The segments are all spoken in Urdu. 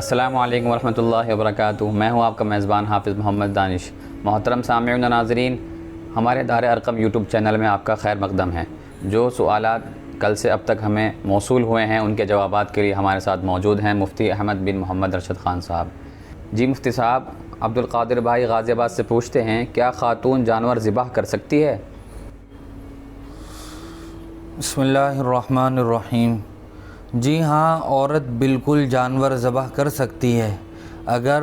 السلام علیکم ورحمۃ اللہ وبرکاتہ۔ میں ہوں آپ کا میزبان حافظ محمد دانش۔ محترم سامعین و ناظرین، ہمارے دار ارقم یوٹیوب چینل میں آپ کا خیر مقدم ہے۔ جو سوالات کل سے اب تک ہمیں موصول ہوئے ہیں ان کے جوابات کے لیے ہمارے ساتھ موجود ہیں مفتی احمد بن محمد ارشد خان صاحب۔ جی مفتی صاحب، عبدالقادر بھائی غازی آباد سے پوچھتے ہیں، کیا خاتون جانور ذبح کر سکتی ہے؟ بسم اللہ الرحمن الرحیم۔ جی ہاں، عورت بالکل جانور ذبح کر سکتی ہے۔ اگر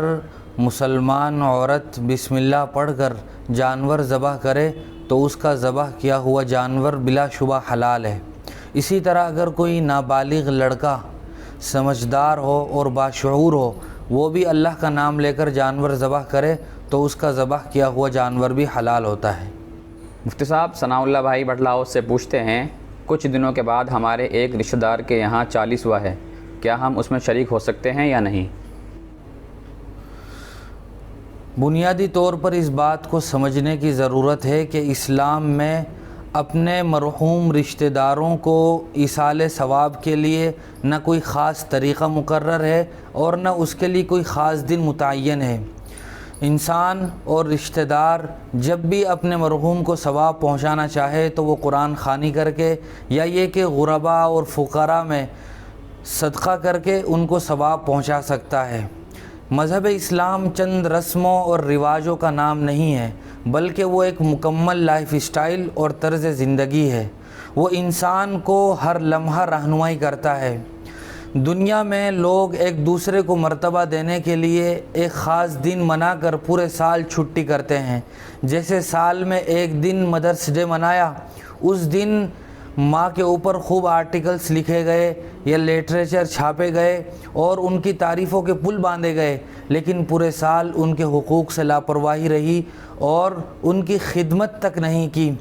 مسلمان عورت بسم اللہ پڑھ کر جانور ذبح کرے تو اس کا ذبح کیا ہوا جانور بلا شبہ حلال ہے۔ اسی طرح اگر کوئی نابالغ لڑکا سمجھدار ہو اور باشعور ہو، وہ بھی اللہ کا نام لے کر جانور ذبح کرے تو اس کا ذبح کیا ہوا جانور بھی حلال ہوتا ہے۔ مفتی صاحب، ثناء اللہ بھائی بٹلہ سے پوچھتے ہیں، کچھ دنوں کے بعد ہمارے ایک رشتہ دار کے یہاں 40واں ہے، کیا ہم اس میں شریک ہو سکتے ہیں یا نہیں؟ بنیادی طور پر اس بات کو سمجھنے کی ضرورت ہے کہ اسلام میں اپنے مرحوم رشتہ داروں کو ایصال ثواب کے لیے نہ کوئی خاص طریقہ مقرر ہے اور نہ اس کے لیے کوئی خاص دن متعین ہے۔ انسان اور رشتہ دار جب بھی اپنے مرحوم کو ثواب پہنچانا چاہے تو وہ قرآن خوانی کر کے یا یہ کہ غرباء اور فقراء میں صدقہ کر کے ان کو ثواب پہنچا سکتا ہے۔ مذہب اسلام چند رسموں اور رواجوں کا نام نہیں ہے، بلکہ وہ ایک مکمل لائف اسٹائل اور طرز زندگی ہے۔ وہ انسان کو ہر لمحہ رہنمائی کرتا ہے۔ دنیا میں لوگ ایک دوسرے کو مرتبہ دینے کے لیے ایک خاص دن منا کر پورے سال چھٹی کرتے ہیں۔ جیسے سال میں ایک دن مدرس ڈے منایا، اس دن ماں کے اوپر خوب آرٹیکلز لکھے گئے یا لٹریچر چھاپے گئے اور ان کی تعریفوں کے پل باندھے گئے، لیکن پورے سال ان کے حقوق سے لاپرواہی رہی اور ان کی خدمت تک نہیں کی۔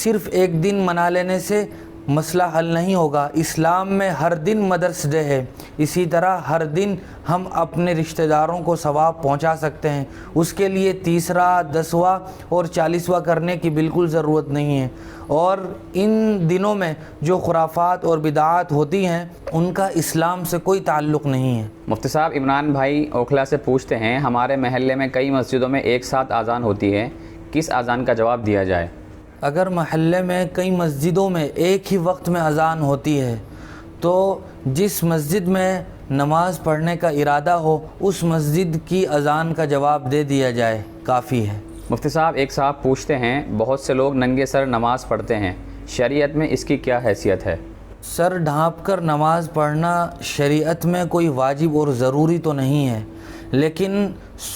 صرف ایک دن منا لینے سے مسئلہ حل نہیں ہوگا۔ اسلام میں ہر دن مدرس ڈے ہے، اسی طرح ہر دن ہم اپنے رشتہ داروں کو ثواب پہنچا سکتے ہیں۔ اس کے لیے 30واں، 10واں اور 40واں کرنے کی بالکل ضرورت نہیں ہے، اور ان دنوں میں جو خرافات اور بدعات ہوتی ہیں ان کا اسلام سے کوئی تعلق نہیں ہے۔ مفتی صاحب، عمران بھائی اوکھلا سے پوچھتے ہیں، ہمارے محلے میں کئی مسجدوں میں ایک ساتھ اذان ہوتی ہے، کس اذان کا جواب دیا جائے؟ اگر محلے میں کئی مسجدوں میں ایک ہی وقت میں اذان ہوتی ہے تو جس مسجد میں نماز پڑھنے کا ارادہ ہو اس مسجد کی اذان کا جواب دے دیا جائے، کافی ہے۔ مفتی صاحب، ایک صاحب پوچھتے ہیں، بہت سے لوگ ننگے سر نماز پڑھتے ہیں، شریعت میں اس کی کیا حیثیت ہے؟ سر ڈھانپ کر نماز پڑھنا شریعت میں کوئی واجب اور ضروری تو نہیں ہے، لیکن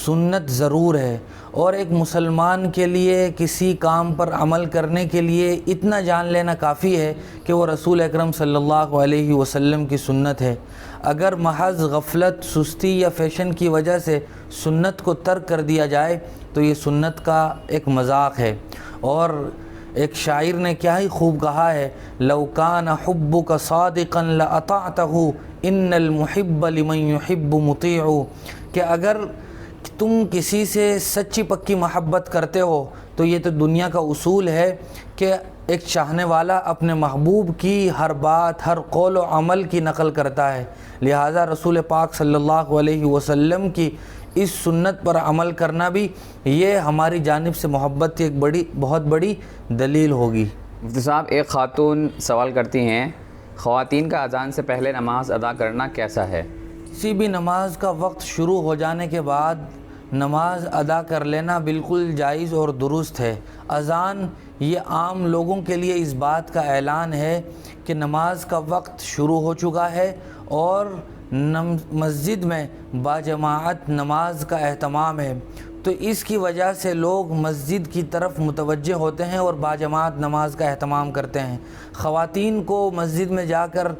سنت ضرور ہے، اور ایک مسلمان کے لیے کسی کام پر عمل کرنے کے لیے اتنا جان لینا کافی ہے کہ وہ رسول اکرم صلی اللہ علیہ وسلم کی سنت ہے۔ اگر محض غفلت، سستی یا فیشن کی وجہ سے سنت کو ترک کر دیا جائے تو یہ سنت کا ایک مذاق ہے۔ اور ایک شاعر نے کیا ہی خوب کہا ہے، لو کان حبک صادقا لاطعته ان المحب لمن يحب مطیع، کہ اگر تم کسی سے سچی پکی محبت کرتے ہو تو یہ تو دنیا کا اصول ہے کہ ایک چاہنے والا اپنے محبوب کی ہر بات، ہر قول و عمل کی نقل کرتا ہے، لہٰذا رسول پاک صلی اللہ علیہ وسلم کی اس سنت پر عمل کرنا بھی یہ ہماری جانب سے محبت کی ایک بہت بڑی دلیل ہوگی۔ مفتی صاحب، ایک خاتون سوال کرتی ہیں، خواتین کا اذان سے پہلے نماز ادا کرنا کیسا ہے؟ کسی بھی نماز کا وقت شروع ہو جانے کے بعد نماز ادا کر لینا بالکل جائز اور درست ہے۔ اذان یہ عام لوگوں کے لیے اس بات کا اعلان ہے کہ نماز کا وقت شروع ہو چکا ہے اور مسجد میں باجماعت نماز کا اہتمام ہے، تو اس کی وجہ سے لوگ مسجد کی طرف متوجہ ہوتے ہیں اور باجماعت نماز کا اہتمام کرتے ہیں۔ خواتین کو مسجد میں جا کر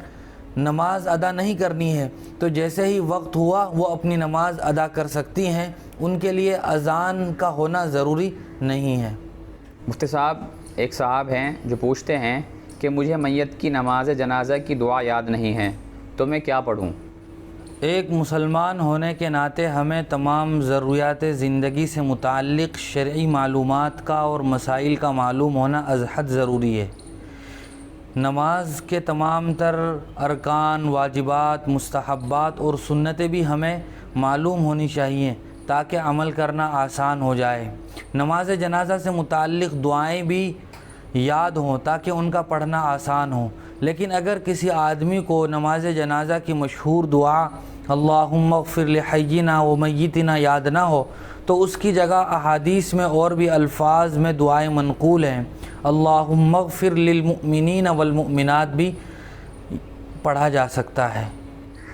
نماز ادا نہیں کرنی ہے تو جیسے ہی وقت ہوا وہ اپنی نماز ادا کر سکتی ہیں، ان کے لیے اذان کا ہونا ضروری نہیں ہے۔ مفتی صاحب، ایک صاحب ہیں جو پوچھتے ہیں کہ مجھے میت کی نماز جنازہ کی دعا یاد نہیں ہے تو میں کیا پڑھوں؟ ایک مسلمان ہونے کے ناطے ہمیں تمام ضروریات زندگی سے متعلق شرعی معلومات کا اور مسائل کا معلوم ہونا از حد ضروری ہے۔ نماز کے تمام تر ارکان، واجبات، مستحبات اور سنتیں بھی ہمیں معلوم ہونی چاہیے تاکہ عمل کرنا آسان ہو جائے۔ نماز جنازہ سے متعلق دعائیں بھی یاد ہوں تاکہ ان کا پڑھنا آسان ہو۔ لیکن اگر کسی آدمی کو نماز جنازہ کی مشہور دعا اللہم اغفر لحینا و میتنا یاد نہ ہو تو اس کی جگہ احادیث میں اور بھی الفاظ میں دعائیں منقول ہیں۔ اللہم اغفر للمؤمنین والمؤمنات بھی پڑھا جا سکتا ہے۔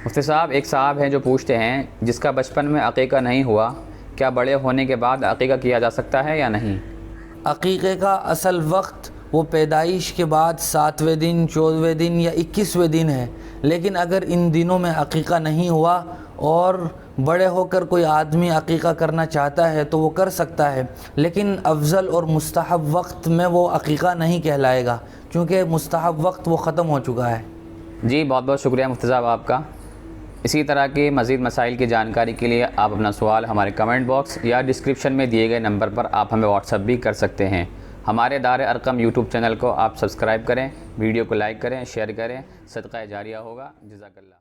مفتی صاحب، ایک صاحب ہیں جو پوچھتے ہیں جس کا بچپن میں عقیقہ نہیں ہوا، کیا بڑے ہونے کے بعد عقیقہ کیا جا سکتا ہے یا نہیں؟ عقیقے کا اصل وقت وہ پیدائش کے بعد 7ویں دن، 14ویں دن یا 21ویں دن ہے، لیکن اگر ان دنوں میں عقیقہ نہیں ہوا اور بڑے ہو کر کوئی آدمی عقیقہ کرنا چاہتا ہے تو وہ کر سکتا ہے، لیکن افضل اور مستحب وقت میں وہ عقیقہ نہیں کہلائے گا کیونکہ مستحب وقت وہ ختم ہو چکا ہے۔ جی بہت بہت شکریہ مفتی صاحب آپ کا۔ اسی طرح کے مزید مسائل کی جانکاری کے لیے آپ اپنا سوال ہمارے کمنٹ باکس یا ڈسکرپشن میں دیے گئے نمبر پر آپ ہمیں واٹس ایپ بھی کر سکتے ہیں۔ ہمارے دار ارقم یوٹیوب چینل کو آپ سبسکرائب کریں، ویڈیو کو لائک کریں، شیئر کریں، صدقہ جاریہ ہوگا۔ جزاک اللہ۔